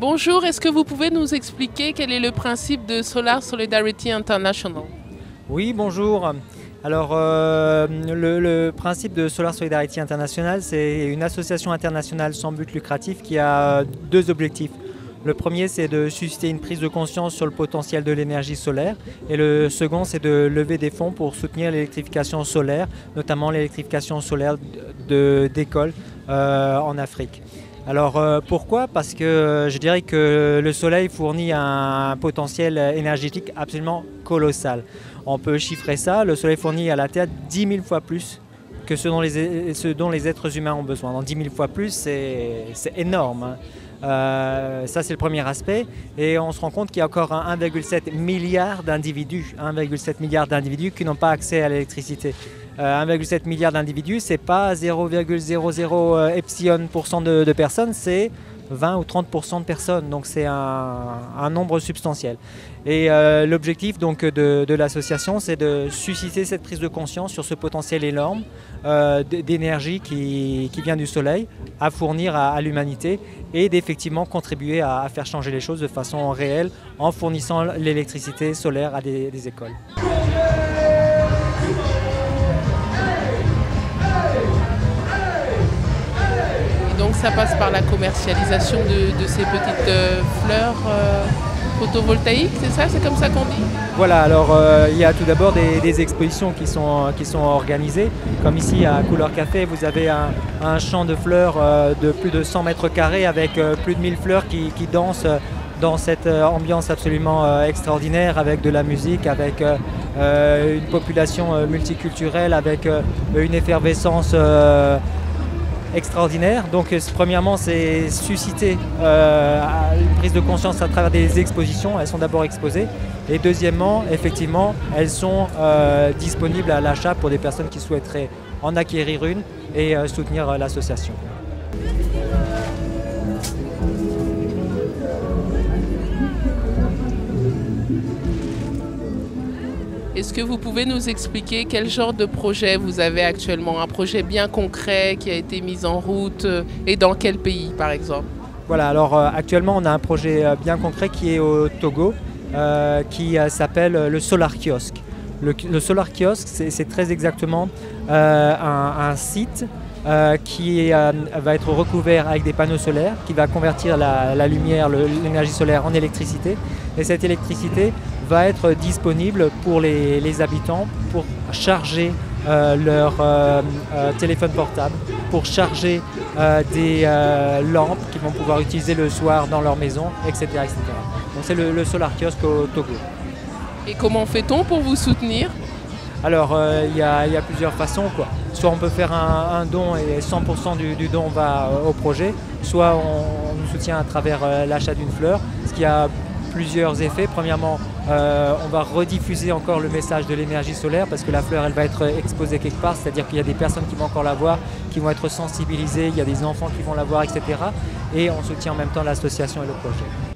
Bonjour, est-ce que vous pouvez nous expliquer quel est le principe de Solar Solidarity International? Oui, bonjour. Alors, le principe de Solar Solidarity International, c'est une association internationale sans but lucratif qui a deux objectifs. Le premier, c'est de susciter une prise de conscience sur le potentiel de l'énergie solaire. Et le second, c'est de lever des fonds pour soutenir l'électrification solaire, notamment l'électrification solaire d'écoles en Afrique. Alors pourquoi? Parce que je dirais que le soleil fournit un potentiel énergétique absolument colossal. On peut chiffrer ça, le soleil fournit à la Terre 10 000 fois plus que ce dont les êtres humains ont besoin. Donc 10 000 fois plus, c'est énorme, hein. Ça c'est le premier aspect, et on se rend compte qu'il y a encore 1,7 milliard d'individus qui n'ont pas accès à l'électricité. 1,7 milliard d'individus, c'est pas 0,00 epsilon% de personnes, c'est 20 ou 30% de personnes, donc c'est un nombre substantiel. Et l'objectif donc de l'association, c'est de susciter cette prise de conscience sur ce potentiel énorme d'énergie qui vient du soleil à fournir à l'humanité, et d'effectivement contribuer à faire changer les choses de façon réelle en fournissant l'électricité solaire à des écoles. Donc ça passe par la commercialisation de ces petites fleurs photovoltaïques, c'est ça? C'est comme ça qu'on dit? Voilà, alors il y a tout d'abord des expositions qui sont organisées. Comme ici à Couleur Café, vous avez un champ de fleurs de plus de 100 mètres carrés avec plus de 1000 fleurs qui dansent dans cette ambiance absolument extraordinaire, avec de la musique, avec une population multiculturelle, avec une effervescence extraordinaire. Donc premièrement, c'est susciter une prise de conscience à travers des expositions. Elles sont d'abord exposées, et deuxièmement, effectivement, elles sont disponibles à l'achat pour des personnes qui souhaiteraient en acquérir une et soutenir l'association. Est-ce que vous pouvez nous expliquer quel genre de projet vous avez actuellement? Un projet bien concret qui a été mis en route, et dans quel pays par exemple? Voilà, alors actuellement on a un projet bien concret qui est au Togo, qui s'appelle le Solar Kiosque. Le Solar Kiosque, c'est très exactement un site qui va être recouvert avec des panneaux solaires, qui va convertir la lumière, l'énergie solaire en électricité. Et cette électricité va être disponible pour les habitants pour charger leur téléphone portable, pour charger des lampes qu'ils vont pouvoir utiliser le soir dans leur maison, etc. etc. Donc c'est le Solar Kiosque au Togo. Et comment fait-on pour vous soutenir? Alors il y a plusieurs façons, quoi. Soit on peut faire un don et 100% du don va au projet, soit on nous soutient à travers l'achat d'une fleur, ce qui a plusieurs effets. Premièrement, on va rediffuser encore le message de l'énergie solaire, parce que la fleur elle va être exposée quelque part, c'est-à-dire qu'il y a des personnes qui vont encore la voir, qui vont être sensibilisées, il y a des enfants qui vont la voir, etc. Et on soutient en même temps l'association et le projet.